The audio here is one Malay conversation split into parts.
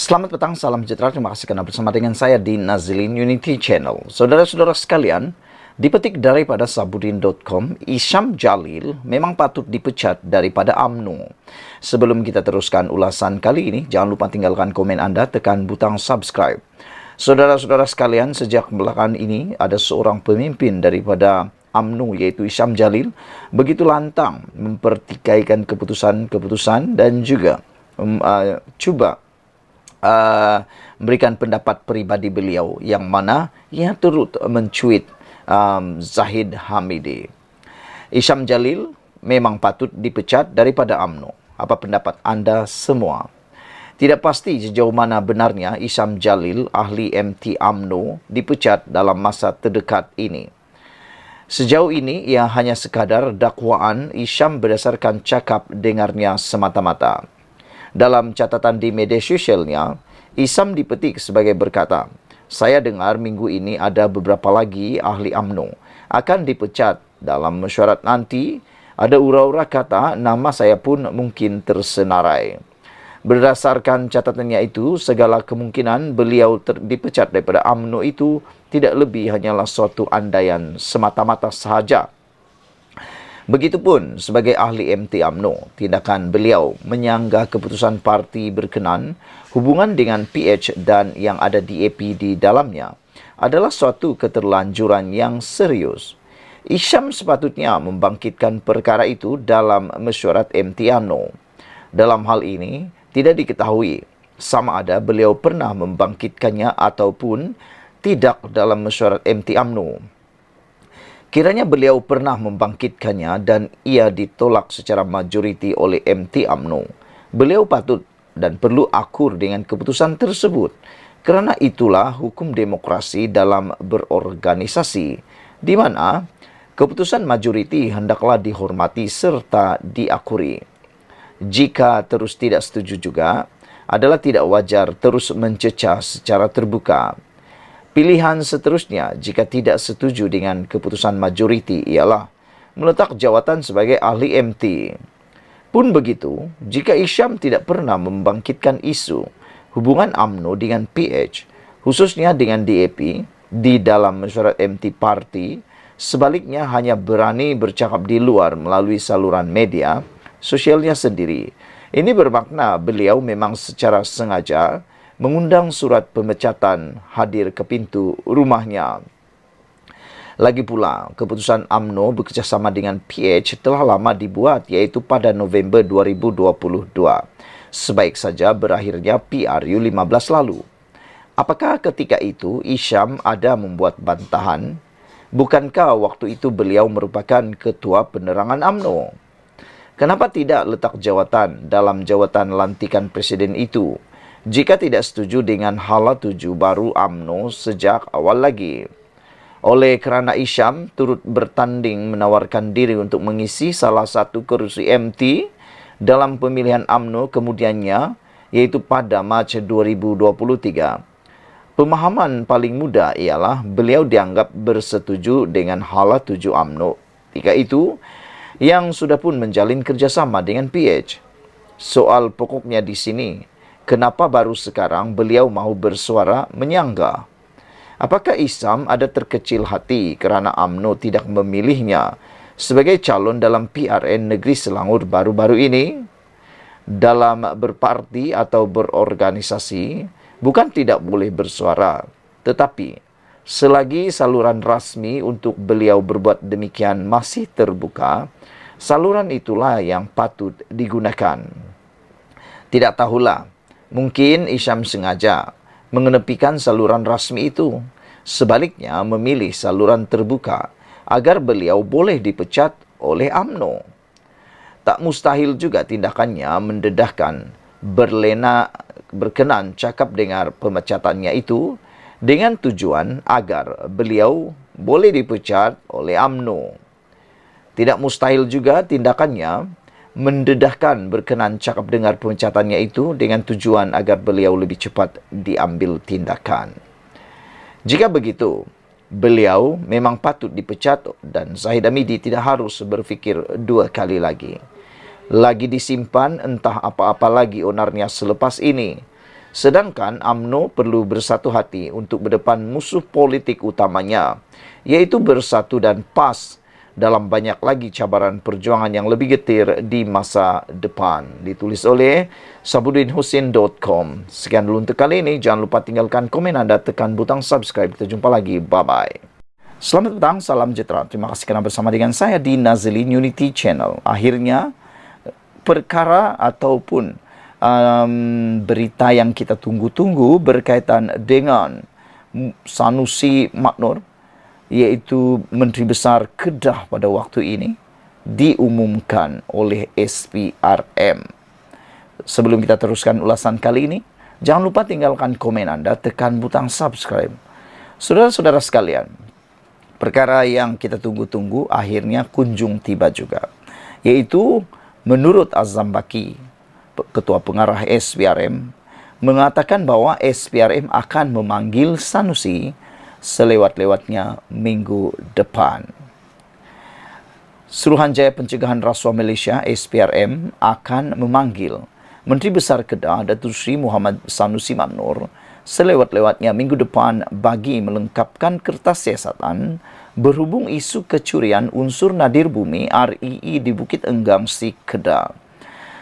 Selamat petang, salam sejahtera. Terima kasih karena bersama dengan saya di Nazilin Unity Channel. Saudara-saudara sekalian, dipetik daripada sabudin.com, Isyam Jalil memang patut dipecat daripada UMNO. Sebelum kita teruskan ulasan kali ini, jangan lupa tinggalkan komen Anda, tekan butang subscribe. Saudara-saudara sekalian, sejak belakangan ini ada seorang pemimpin daripada UMNO yaitu Isyam Jalil begitu lantang mempertikaikan keputusan-keputusan dan juga cuba memberikan pendapat peribadi beliau yang mana ia turut mencuit Zahid Hamidi. Isyam Jalil memang patut dipecat daripada UMNO. Apa pendapat anda semua? Tidak pasti sejauh mana benarnya Isyam Jalil, ahli MT UMNO, dipecat dalam masa terdekat ini. Sejauh ini ia hanya sekadar dakwaan Isyam berdasarkan cakap dengarnya semata-mata. Dalam catatan di media sosialnya, Isyam dipetik sebagai berkata, "Saya dengar minggu ini ada beberapa lagi ahli UMNO akan dipecat. Dalam mesyuarat nanti, ada ura-ura kata nama saya pun mungkin tersenarai." Berdasarkan catatannya itu, segala kemungkinan beliau dipecat daripada UMNO itu tidak lebih hanyalah suatu andaian semata-mata sahaja. Begitupun sebagai ahli MT UMNO, tindakan beliau menyanggah keputusan parti berkenan hubungan dengan PH dan yang ada DAP di dalamnya adalah suatu keterlanjuran yang serius. Isyam sepatutnya membangkitkan perkara itu dalam mesyuarat MT UMNO. Dalam hal ini, tidak diketahui sama ada beliau pernah membangkitkannya ataupun tidak dalam mesyuarat MT UMNO. Kiranya beliau pernah membangkitkannya dan ia ditolak secara majoriti oleh MT UMNO. Beliau patut dan perlu akur dengan keputusan tersebut. Kerana itulah hukum demokrasi dalam berorganisasi, di mana keputusan majoriti hendaklah dihormati serta diakuri. Jika terus tidak setuju juga, adalah tidak wajar terus mencecah secara terbuka. Pilihan seterusnya jika tidak setuju dengan keputusan majoriti ialah meletak jawatan sebagai ahli MT. Pun begitu, jika Isyam tidak pernah membangkitkan isu hubungan UMNO dengan PH, khususnya dengan DAP, di dalam mesyuarat MT Party, sebaliknya hanya berani bercakap di luar melalui saluran media sosialnya sendiri. Ini bermakna beliau memang secara sengaja mengundang surat pemecatan hadir ke pintu rumahnya. Lagi pula, keputusan UMNO bekerjasama dengan PH telah lama dibuat, iaitu pada November 2022. Sebaik saja berakhirnya PRU 15 lalu. Apakah ketika itu Isyam ada membuat bantahan? Bukankah waktu itu beliau merupakan ketua penerangan UMNO? Kenapa tidak letak jawatan dalam jawatan lantikan presiden itu jika tidak setuju dengan hala tuju baru UMNO sejak awal lagi? Oleh kerana Isyam turut bertanding menawarkan diri untuk mengisi salah satu kerusi MT dalam pemilihan UMNO kemudiannya, yaitu pada Mac 2023. Pemahaman paling mudah ialah beliau dianggap bersetuju dengan hala tuju UMNO ketika itu yang sudah pun menjalin kerjasama dengan PH. Soal pokoknya di sini, kenapa baru sekarang beliau mahu bersuara menyanggah? Apakah Isyam ada terkecil hati kerana UMNO tidak memilihnya sebagai calon dalam PRN Negeri Selangor baru-baru ini? Dalam berparti atau berorganisasi, bukan tidak boleh bersuara, tetapi selagi saluran rasmi untuk beliau berbuat demikian masih terbuka, saluran itulah yang patut digunakan. Tidak tahulah, mungkin Isyam sengaja mengenepikan saluran rasmi itu, sebaliknya memilih saluran terbuka agar beliau boleh dipecat oleh UMNO. Tak mustahil juga tindakannya mendedahkan berkenan cakap dengar pemecatannya itu dengan tujuan agar beliau boleh dipecat oleh UMNO. Tidak mustahil juga tindakannya mendedahkan berkenan cakap dengar pemecatannya itu dengan tujuan agar beliau lebih cepat diambil tindakan. Jika begitu, beliau memang patut dipecat dan Zahid Hamidi tidak harus berfikir dua kali lagi. Lagi disimpan entah apa-apa lagi onarnya selepas ini. Sedangkan UMNO perlu bersatu hati untuk berdepan musuh politik utamanya, yaitu bersatu dan PAS dalam banyak lagi cabaran perjuangan yang lebih getir di masa depan. Ditulis oleh sabudinhusin.com. Sekian dulu untuk kali ini. Jangan lupa tinggalkan komen anda, tekan butang subscribe. Kita jumpa lagi. Bye-bye. Selamat petang, salam sejahtera. Terima kasih kerana bersama dengan saya di Nazilin Unity Channel. Akhirnya, perkara ataupun berita yang kita tunggu-tunggu berkaitan dengan Sanusi Maknur, iaitu Menteri Besar Kedah pada waktu ini, diumumkan oleh SPRM. Sebelum kita teruskan ulasan kali ini, jangan lupa tinggalkan komen anda, tekan butang subscribe. Saudara-saudara sekalian, perkara yang kita tunggu-tunggu akhirnya kunjung tiba juga, yaitu menurut Azam Baki, Ketua Pengarah SPRM, mengatakan bahwa SPRM akan memanggil Sanusi selewat-lewatnya minggu depan. Suruhanjaya Pencegahan Rasuah Malaysia SPRM akan memanggil Menteri Besar Kedah Datuk Seri Muhammad Sanusi Maknur selewat-lewatnya minggu depan bagi melengkapkan kertas siasatan berhubung isu kecurian unsur nadir bumi REE di Bukit Enggang Si Kedah.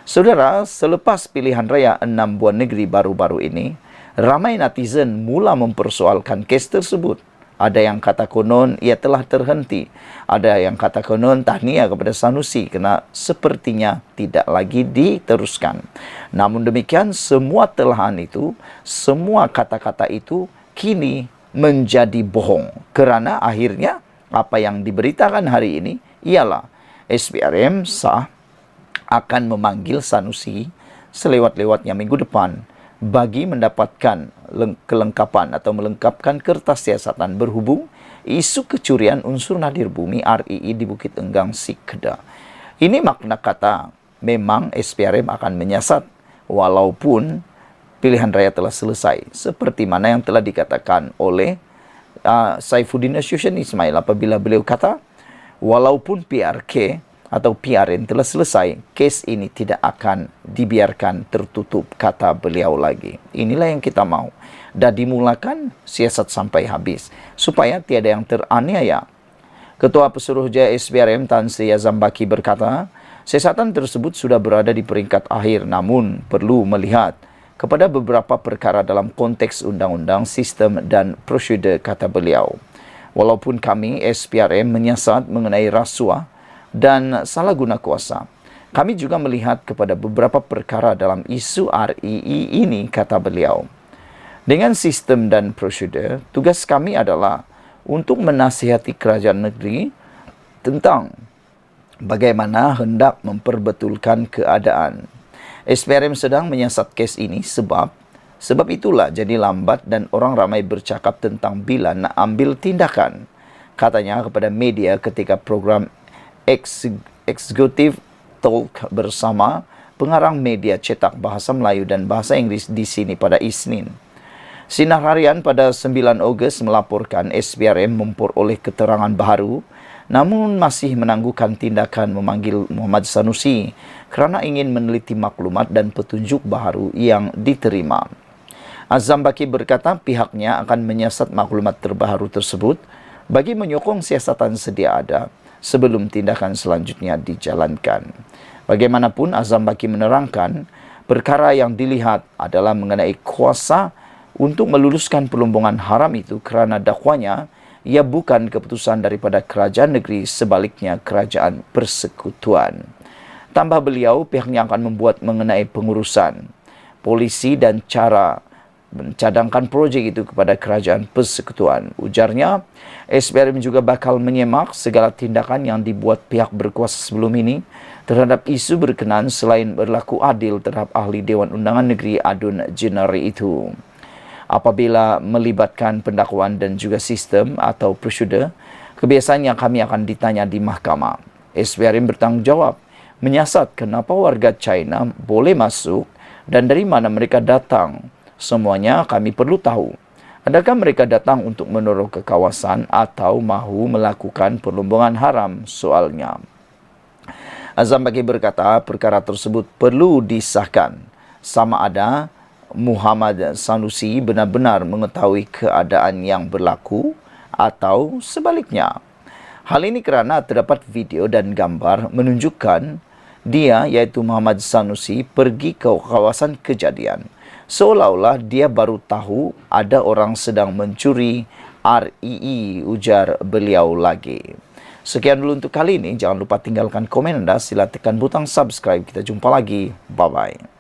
Saudara, selepas pilihan raya 6 buah negeri baru-baru ini, ramai netizen mula mempersoalkan kes tersebut. Ada yang kata konon ia telah terhenti. Ada yang kata konon tahniah kepada Sanusi kerana sepertinya tidak lagi diteruskan. Namun demikian, semua telahan itu, semua kata-kata itu kini menjadi bohong. Kerana akhirnya apa yang diberitakan hari ini ialah SPRM sah akan memanggil Sanusi selewat-lewatnya minggu depan bagi mendapatkan kelengkapan atau melengkapkan kertas siasatan berhubung isu kecurian unsur nadir bumi REE di Bukit Enggang Si Kedah. Ini makna kata memang SPRM akan menyiasat walaupun pilihan raya telah selesai, seperti mana yang telah dikatakan oleh Saifuddin Asyushan Ismail apabila beliau kata walaupun PRK atau PRN telah selesai, kes ini tidak akan dibiarkan tertutup, kata beliau lagi. Inilah yang kita mau. Dah dimulakan siasat sampai habis, supaya tiada yang teraniaya. Ketua Pesuruhjaya SPRM Tan Sri Azam Baki berkata, siasatan tersebut sudah berada di peringkat akhir, namun perlu melihat kepada beberapa perkara dalam konteks undang-undang, sistem dan prosedur, kata beliau. Walaupun kami SPRM menyiasat mengenai rasuah dan salah guna kuasa, kami juga melihat kepada beberapa perkara dalam isu REE ini, kata beliau. Dengan sistem dan prosedur, tugas kami adalah untuk menasihati kerajaan negeri tentang bagaimana hendak memperbetulkan keadaan. SPRM sedang menyiasat kes ini sebab itulah jadi lambat dan orang ramai bercakap tentang bila nak ambil tindakan, katanya kepada media ketika program Executive Talk bersama pengarang media cetak bahasa Melayu dan bahasa Inggeris di sini pada Isnin. Sinar Harian pada 9 Ogos melaporkan SPRM memperoleh keterangan baru namun masih menangguhkan tindakan memanggil Muhammad Sanusi kerana ingin meneliti maklumat dan petunjuk baru yang diterima. Azam Baki berkata pihaknya akan menyiasat maklumat terbaru tersebut bagi menyokong siasatan sedia ada sebelum tindakan selanjutnya dijalankan. Bagaimanapun, Azam Baki menerangkan perkara yang dilihat adalah mengenai kuasa untuk meluluskan pelumbungan haram itu kerana dakwanya ia bukan keputusan daripada kerajaan negeri, sebaliknya kerajaan persekutuan. Tambah beliau, pihaknya akan membuat mengenai pengurusan polisi dan cara mencadangkan projek itu kepada kerajaan persekutuan. Ujarnya, SPRM juga bakal menyemak segala tindakan yang dibuat pihak berkuasa sebelum ini terhadap isu berkenaan selain berlaku adil terhadap ahli Dewan Undangan Negeri Adun Jenari itu. Apabila melibatkan pendakwaan dan juga sistem atau prosedur, kebiasaannya kami akan ditanya di mahkamah. SPRM bertanggungjawab menyiasat kenapa warga China boleh masuk dan dari mana mereka datang. Semuanya kami perlu tahu. Adakah mereka datang untuk menorong ke kawasan atau mahu melakukan perlumbungan haram? Soalnya. Azam Baki berkata perkara tersebut perlu disahkan sama ada Muhammad Sanusi benar-benar mengetahui keadaan yang berlaku atau sebaliknya. Hal ini kerana terdapat video dan gambar menunjukkan dia, iaitu Muhammad Sanusi, pergi ke kawasan kejadian. Seolah-olah dia baru tahu ada orang sedang mencuri REE, ujar beliau lagi. Sekian dulu untuk kali ini. Jangan lupa tinggalkan komen anda. Sila tekan butang subscribe. Kita jumpa lagi. Bye-bye.